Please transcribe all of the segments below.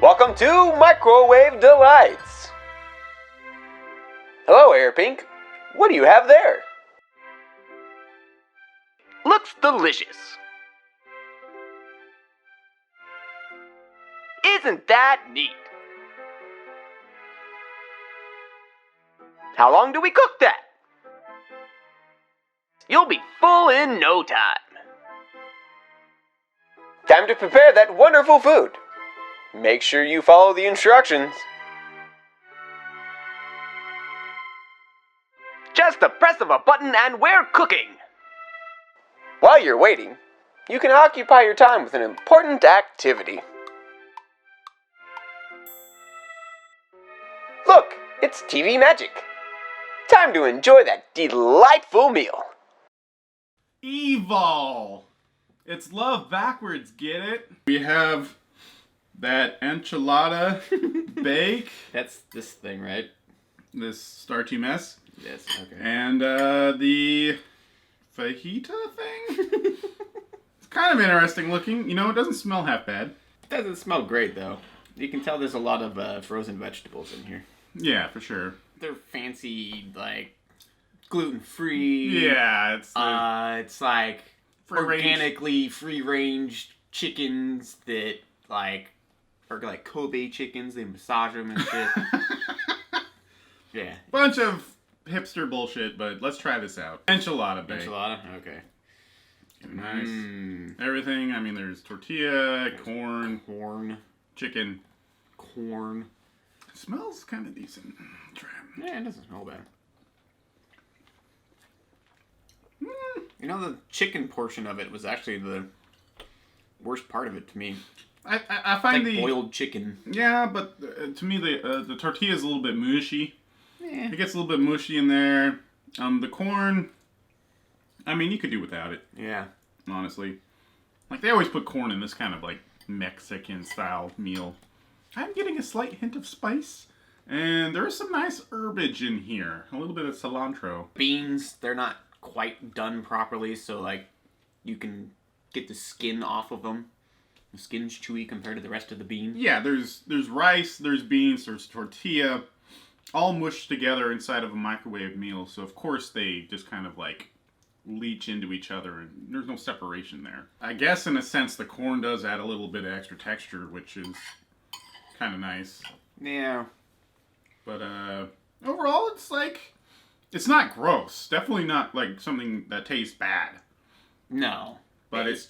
Welcome to Microwave Delights. Hello, Airpink. What do you have there? Looks delicious. Isn't that neat? How long do we cook that? You'll be full in no time. Time to prepare that wonderful food. Make sure you follow the instructions. Just the press of a button and we're cooking. While you're waiting, you can occupy your time with an important activity. Look, it's TV magic. Time to enjoy that delightful meal. Evol! It's love backwards, get it? We have that enchilada bake. That's this thing, right? This starchy mess. Yes, okay. And the fajita thing? It's kind of interesting looking. You know, it doesn't smell half bad. It doesn't smell great, though. You can tell there's a lot of frozen vegetables in here. Yeah, for sure. They're fancy, like, gluten-free. Yeah, it's like free-range. organically free-range chickens that, like, are like Kobe chickens. They massage them and shit. Yeah. Bunch of hipster bullshit, but let's try this out. Enchilada bake. Enchilada? Okay. Nice. Everything. I mean, there's tortilla, corn, chicken. Corn. It smells kind of decent. Try it. Yeah, it doesn't smell bad. You know, the chicken portion of it was actually the worst part of it to me. I find it's like the boiled chicken. Yeah, but to me the tortilla is a little bit mushy. Yeah. It gets a little bit mushy in there. The corn, I mean, you could do without it. Yeah. Honestly, like they always put corn in this kind of like Mexican style meal. I'm getting a slight hint of spice, and there is some nice herbage in here. A little bit of cilantro. Beans, they're not quite done properly, so like you can get the skin off of them. The skin's chewy compared to the rest of the bean. Yeah, there's rice, there's beans, there's tortilla, all mushed together inside of a microwave meal. So of course they just kind of like leach into each other, and there's no separation there. I guess in a sense the corn does add a little bit of extra texture, which is kind of nice. Yeah. But overall it's like, it's not gross. Definitely not like something that tastes bad. No. But it's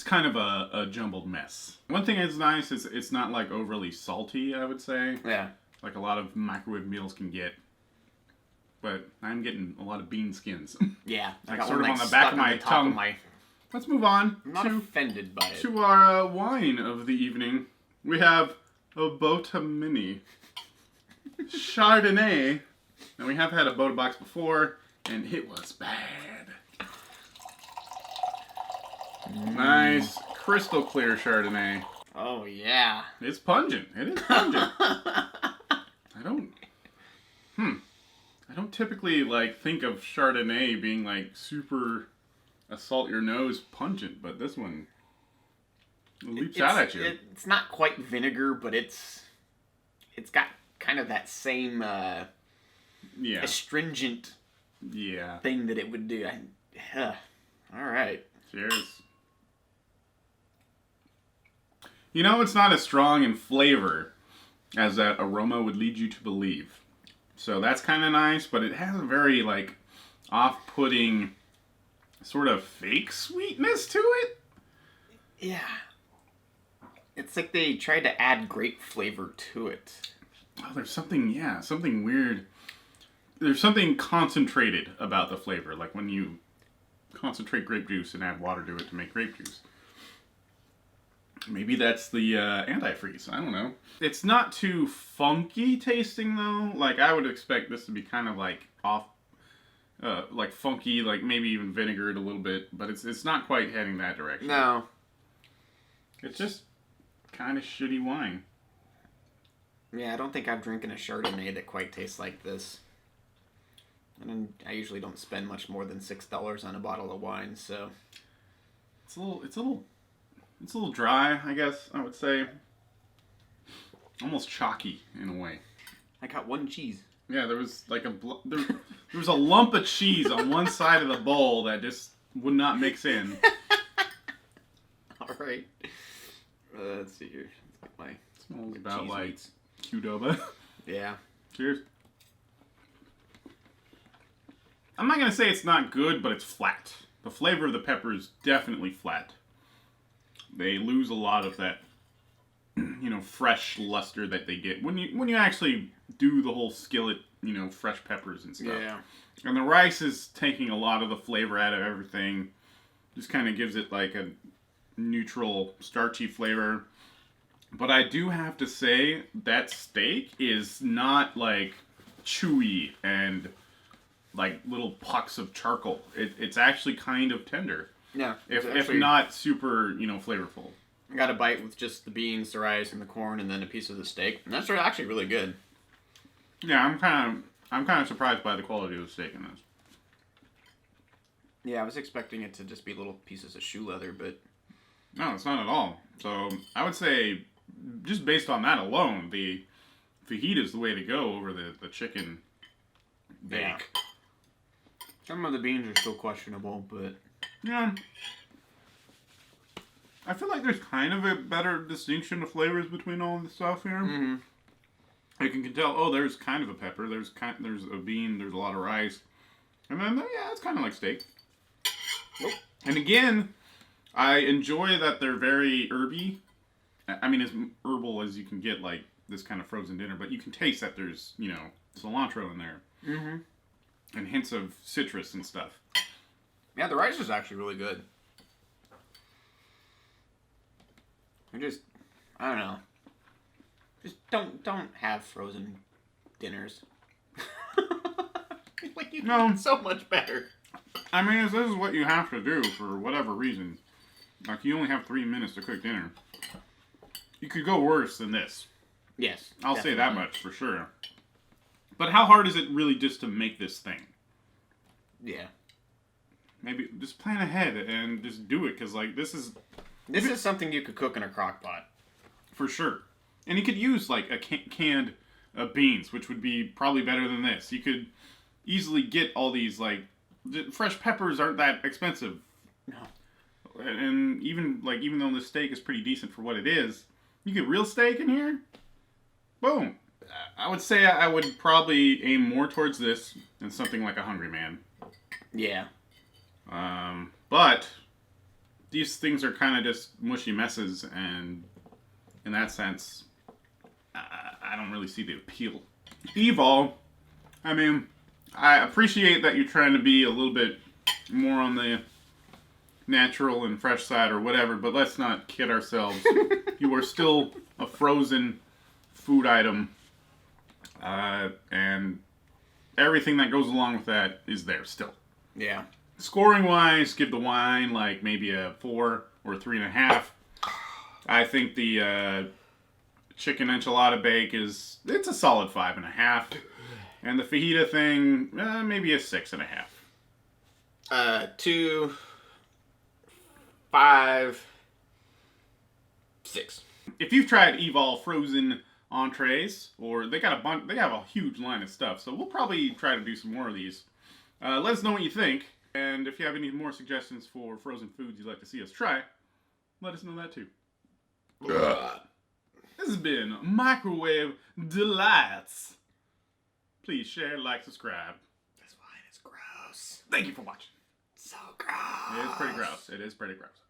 kind of a jumbled mess. One thing that's nice is it's not like overly salty, I would say. Yeah. Like a lot of microwave meals can get. But I'm getting a lot of bean skins. Yeah. Like sort of on the back of my tongue. Let's move on. I'm not offended by it. To our wine of the evening. We have a Bota Mini Chardonnay. Now we have had a Bota box before, and it was bad. Nice, crystal clear Chardonnay. Oh, yeah. It's pungent. It is pungent. I don't typically like think of Chardonnay being like super assault your nose pungent, but this one leaps out at you. It's not quite vinegar, but it's got kind of that same astringent thing that it would do. All right. Cheers. You know, it's not as strong in flavor as that aroma would lead you to believe. So that's kind of nice, but it has a very, like, off-putting sort of fake sweetness to it. Yeah. It's like they tried to add grape flavor to it. Oh, there's something weird. There's something concentrated about the flavor, like when you concentrate grape juice and add water to it to make grape juice. Maybe that's the antifreeze. I don't know. It's not too funky tasting though. Like I would expect this to be kind of like off, like funky, like maybe even vinegared a little bit. But it's not quite heading that direction. No. It's just kind of shitty wine. Yeah, I don't think I've drinking a Chardonnay that quite tastes like this. And I usually don't spend much more than $6 on a bottle of wine, so It's a little dry, I guess I would say. almost chalky in a way. I got one cheese. Yeah, there was like there was a lump of cheese on one side of the bowl that just would not mix in. All right. Let's see here. Let's get my Smells about like meats. Qdoba. Yeah. Cheers. I'm not gonna say it's not good, but it's flat. The flavor of the pepper is definitely flat. They lose a lot of that, fresh luster that they get when you actually do the whole skillet, fresh peppers and stuff. Yeah. And the rice is taking a lot of the flavor out of everything. Just kind of gives it like a neutral, starchy flavor. But I do have to say that steak is not like chewy and like little pucks of charcoal. It's actually kind of tender. Yeah. If not super, flavorful. I got a bite with just the beans, the rice, and the corn, and then a piece of the steak. And that's actually really good. Yeah, I'm kind of surprised by the quality of the steak in this. Yeah, I was expecting it to just be little pieces of shoe leather, but No, it's not at all. So I would say, just based on that alone, the fajita is the way to go over the chicken bake. Yeah. Some of the beans are still questionable, but Yeah. I feel like there's kind of a better distinction of flavors between all the stuff here. Mm-hmm. You can tell, there's kind of a pepper, there's a bean, there's a lot of rice. And then, yeah, it's kind of like steak. Nope. And again, I enjoy that they're very herby. I mean, as herbal as you can get, like, this kind of frozen dinner. But you can taste that there's, cilantro in there. Mm-hmm. And hints of citrus and stuff. Yeah, the rice is actually really good. I don't know. Just don't have frozen dinners. Like you No. no. So much better. I mean, if this is what you have to do for whatever reason, like you only have 3 minutes to cook dinner, you could go worse than this. Yes. I'll definitely. say that much for sure. But how hard is it really just to make this thing? Yeah. Maybe just plan ahead and just do it, because like this is something you could cook in a crock pot. for sure. And you could use like a canned beans, which would be probably better than this. You could easily get all these like fresh peppers aren't that expensive. No. And even though this steak is pretty decent for what it is, you get real steak in here. Boom. I would say I would probably aim more towards this than something like a Hungry Man. Yeah. But these things are kind of just mushy messes, and in that sense, I don't really see the appeal. Evol, I mean, I appreciate that you're trying to be a little bit more on the natural and fresh side or whatever, but let's not kid ourselves. You are still a frozen food item, and everything that goes along with that is there still. Yeah. Scoring wise, give the wine like maybe a 4 or 3.5. I think the chicken enchilada bake it's a solid 5.5, and the fajita thing maybe a 6.5. 2, 5, 6. If you've tried Evol frozen entrees, or they have a huge line of stuff, so we'll probably try to do some more of these. Let us know what you think, and if you have any more suggestions for frozen foods you'd like to see us try, let us know that too. This has been Microwave Delights. Please share, like, subscribe. This wine is gross. Thank you for watching. So gross. It is pretty gross. It is pretty gross.